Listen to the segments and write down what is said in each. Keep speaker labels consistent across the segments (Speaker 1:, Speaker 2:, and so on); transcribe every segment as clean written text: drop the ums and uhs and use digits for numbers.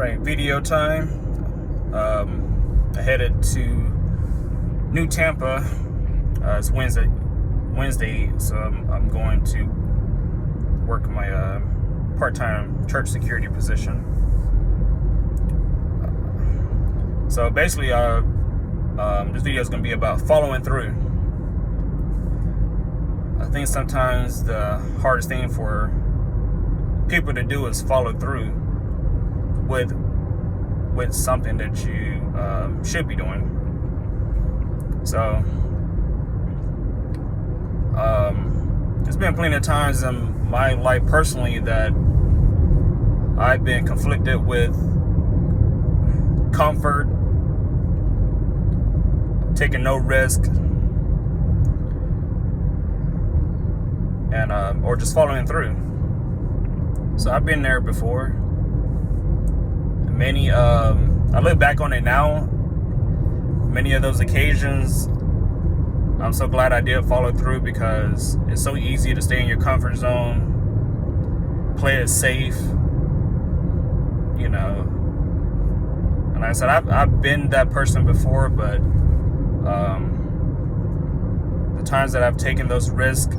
Speaker 1: Right, video time. I headed to New Tampa. It's Wednesday, so I'm going to work my part-time church security position. So basically, this video is going to be about following through. I think sometimes the hardest thing for people to do is follow through with something that you should be doing. So there's been plenty of times in my life personally that I've been conflicted with comfort, taking no risk, and or just following through. So I've been there before. I look back on it now. Many of those occasions, I'm so glad I did follow through, because it's so easy to stay in your comfort zone, play it safe, you know. And like I said, I've been that person before, but the times that I've taken those risks,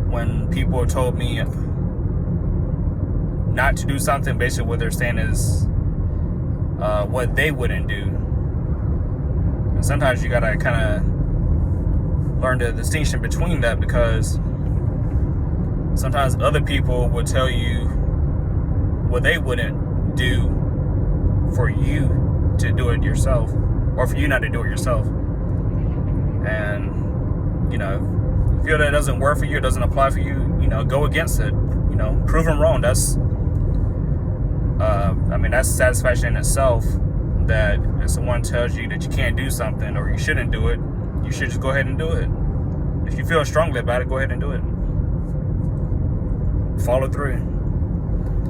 Speaker 1: when people told me not to do something, basically what they're saying is what they wouldn't do. And sometimes you gotta kind of learn the distinction between that, because sometimes other people will tell you what they wouldn't do for you to do it yourself, or for you not to do it yourself. And you know, if you feel that it doesn't work for you, it doesn't apply for you, you know, go against it. You know, prove them wrong. That's that's satisfaction in itself, that if someone tells you that you can't do something or you shouldn't do it, you should just go ahead and do it. If you feel strongly about it, go ahead and do it. Follow through.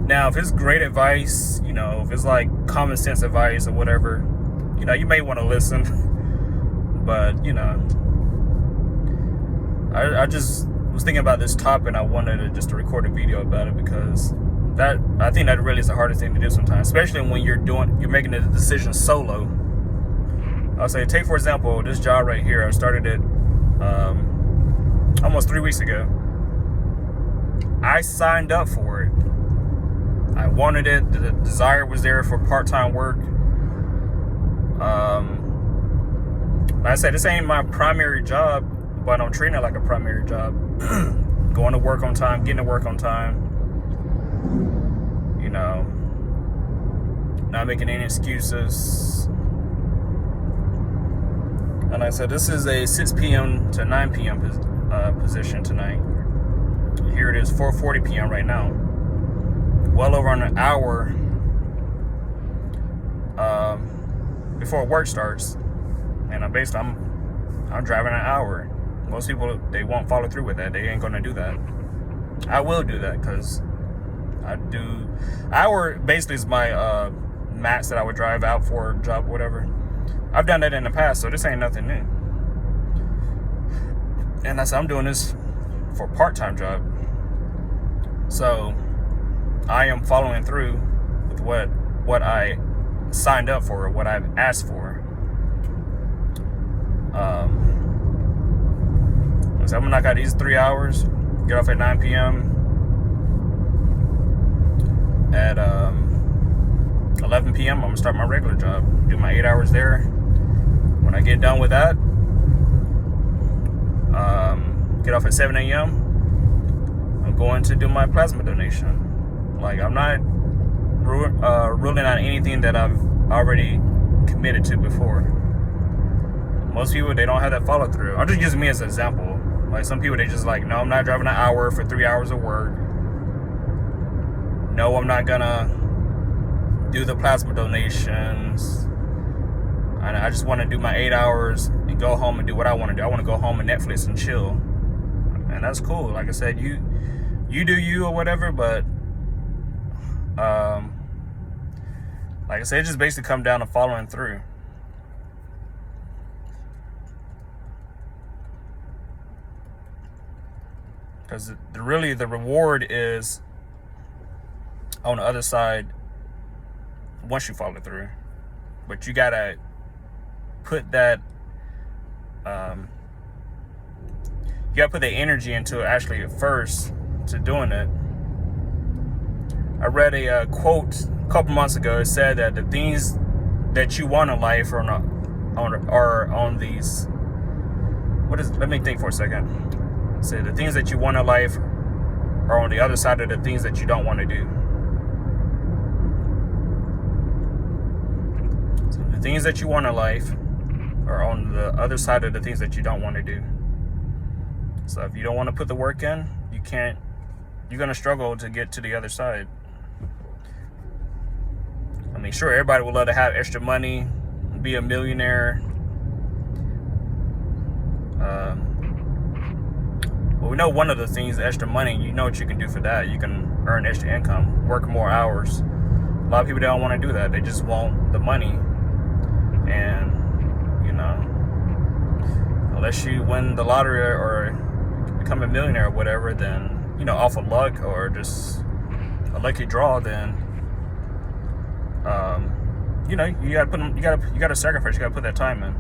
Speaker 1: Now, if it's great advice, you know, if it's like common sense advice or whatever, you know, you may want to listen. But, you know, I just was thinking about this topic, and I wanted to record a video about it, because I think that really is the hardest thing to do sometimes, especially when you're making a decision solo. I'll say, take for example this job right here. I started it almost 3 weeks ago. I signed up for it. I wanted it. The desire was there for part-time work. Like I said, this ain't my primary job, but I'm treating it like a primary job. Going to work on time, getting to work on time. You know, not making any excuses. And like I said, this is a 6 p.m. to 9 p.m. Position tonight. Here it is, 4:40 p.m. right now. Well over an hour before work starts, and I'm driving an hour. Most people, they won't follow through with that. They ain't gonna do that. I will do that, because hour basically is my max that I would drive out for a job, whatever. I've done that in the past, so this ain't nothing new. And I said, I'm doing this for a part-time job. So I am following through with what I signed up for, what I've asked for. So I'm gonna knock out these 3 hours, get off at 9 p.m. At 11 p.m. I'm gonna start my regular job, do my 8 hours there. When I get done with that, get off at 7 a.m. I'm going to do my plasma donation. Like, I'm not ruling out anything that I've already committed to before. Most people, they don't have that follow through. I'm just using me as an example. Like, some people, they just like, no, I'm not driving an hour for 3 hours of work. No, I'm not gonna do the plasma donations. And I just want to do my 8 hours and go home and do what I want to do. I want to go home and Netflix and chill. And that's cool. Like I said, you do you or whatever, but like I said, it just basically come down to following through. Because really the reward is on the other side once you follow through. But you gotta put that you gotta put the energy into it actually at first to doing it. I read a quote a couple months ago. It said that the things that you want in life are on these. Let me think for a second. It said the things that you want in life are on the other side of the things that you don't want to do. So the things that you want in life are on the other side of the things that you don't want to do. So if you don't want to put the work in, you're going to struggle to get to the other side. I mean, sure, everybody would love to have extra money, be a millionaire. But we know one of the things, extra money, you know what you can do for that. You can earn extra income, work more hours. A lot of people don't want to do that. They just want the money. And, unless you win the lottery or become a millionaire or whatever, then, off of luck or just a lucky draw, then, you gotta sacrifice. You gotta put that time in.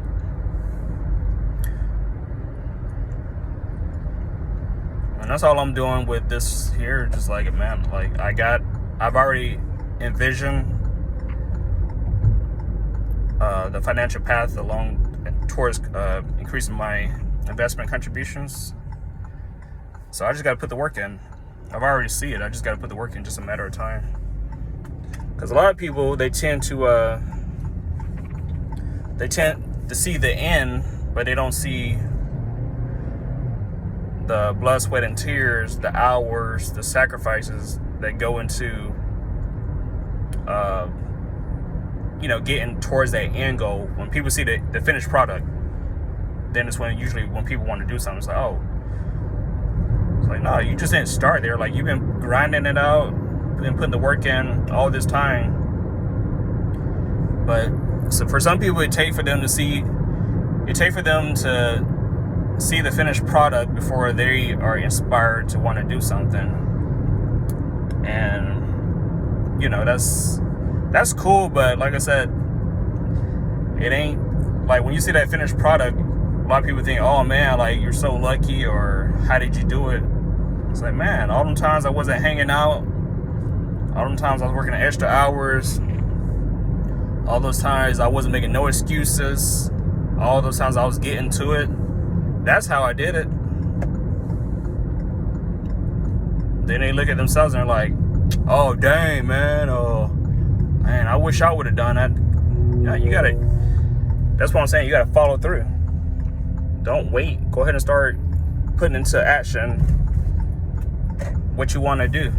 Speaker 1: And that's all I'm doing with this here. Just like, man, like I've already envisioned the financial path towards increasing my investment contributions. So I just got to put the work in. I've already see it. I just got to put the work in, just a matter of time. Because a lot of people, they tend to see the end, but they don't see the blood, sweat, and tears, the hours, the sacrifices that go into, getting towards that end goal. When people see the finished product, then it's when people want to do something. It's like, oh, it's like, no, you just didn't start there. Like, you've been grinding it out, been putting the work in all this time. But so for some people, it takes for them to see the finished product before they are inspired to want to do something. And that's cool, but like I said, it ain't like when you see that finished product, a lot of people think, oh man, like you're so lucky, or how did you do it? It's like, man, all them times I wasn't hanging out, all them times I was working extra hours, all those times I wasn't making no excuses, all those times I was getting to it. That's how I did it. Then they look at themselves and they're like, oh dang, man, I wish I would have done that. That's what I'm saying, you gotta follow through. Don't wait. Go ahead and start putting into action what you want to do.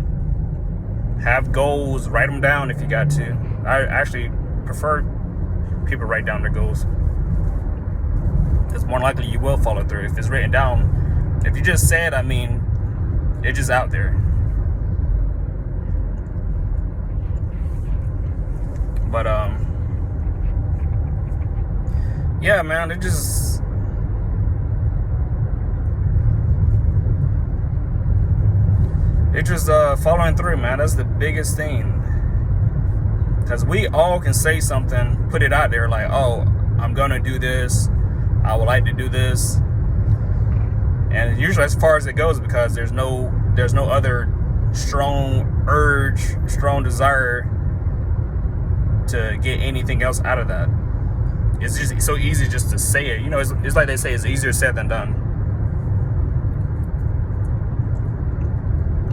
Speaker 1: Have goals, write them down if you got to. I actually prefer people write down their goals. It's more likely you will follow through if it's written down. If you just say it, it's just out there. But yeah, man, it's just following through, man. That's the biggest thing. Because we all can say something, put it out there like, oh, I'm gonna do this, I would like to do this, and usually as far as it goes, because there's no other strong urge, strong desire to get anything else out of that. It's just so easy just to say it. It's like they say, it's easier said than done.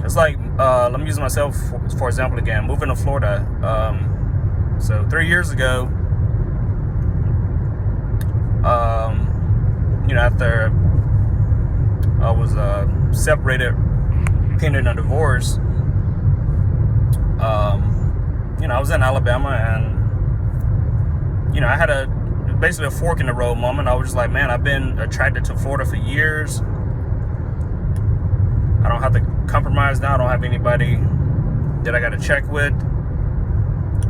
Speaker 1: It's like, let me use myself for example again. Moving to Florida. So 3 years ago, after I was separated, pending a divorce, I was in Alabama, and I had basically a fork in the road moment. I was just like, man, I've been attracted to Florida for years. I don't have to compromise now. I don't have anybody that I got to check with.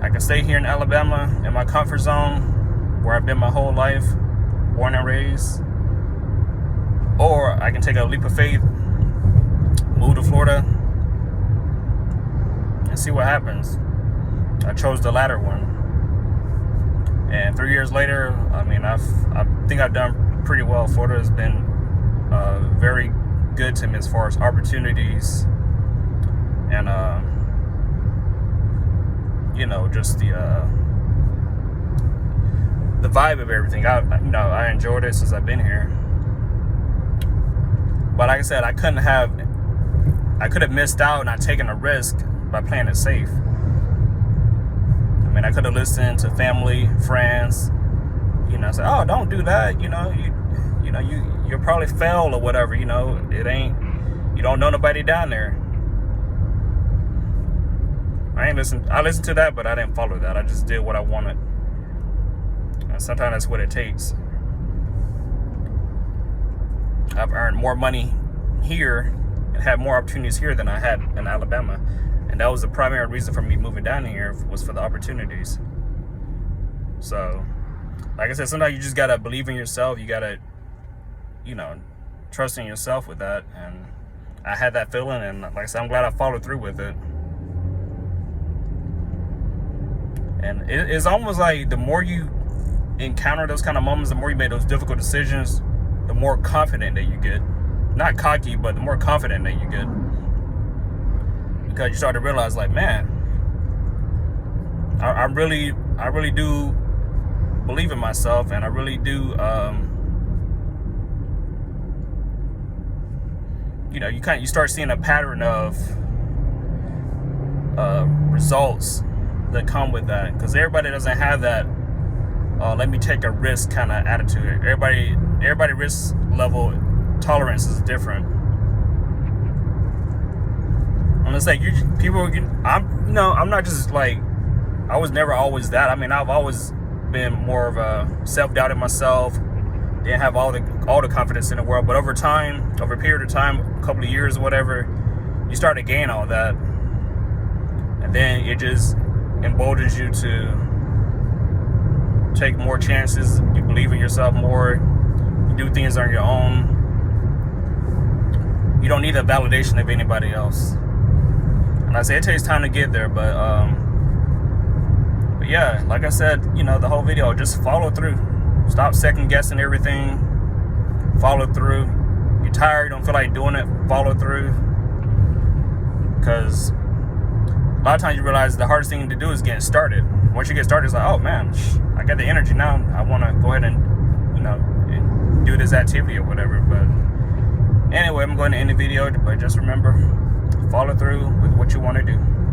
Speaker 1: I can stay here in Alabama in my comfort zone where I've been my whole life, born and raised. Or I can take a leap of faith, move to Florida, and see what happens. I chose the latter one. And 3 years later, I mean, I think I've done pretty well. Florida has been very good to me as far as opportunities and you know, just the vibe of everything. I enjoyed it since I've been here. But like I said, I could have missed out, not taking a risk by playing it safe. I mean, I could have listened to family, friends, you know, say, "Oh, don't do that." You know, you'll probably fail or whatever. You know, you don't know nobody down there. I listened to that, but I didn't follow that. I just did what I wanted. And sometimes that's what it takes. I've earned more money here and had more opportunities here than I had in Alabama. And that was the primary reason for me moving down here, was for the opportunities. So, like I said, sometimes you just gotta believe in yourself. You gotta, you know, trust in yourself with that. And I had that feeling, and like I said, I'm glad I followed through with it. And it's almost like the more you encounter those kind of moments, the more you make those difficult decisions, the more confident that you get. Not cocky, but the more confident that you get. Because you start to realize, like, man, I really do believe in myself, and I really do, you know, you start seeing a pattern of results that come with that. Because everybody doesn't have that let me take a risk kind of attitude. Everybody risk level tolerance is different. I'm just like, I'm not just like, I was never always that. I mean, I've always been more of a self-doubting myself, didn't have all the confidence in the world. But over time, over a period of time, a couple of years or whatever, you start to gain all that, and then it just emboldens you to take more chances. You believe in yourself more. You do things on your own. You don't need the validation of anybody else. And I say it takes time to get there, but yeah, like I said, you know, the whole video, just follow through. Stop second guessing everything. Follow through. You're tired, you don't feel like doing it, follow through. Because a lot of times you realize the hardest thing to do is getting started. Once you get started, it's like, oh man, I got the energy now. I want to go ahead and, you know, do this activity or whatever. But anyway, I'm going to end the video. But just remember, follow through with what you want to do.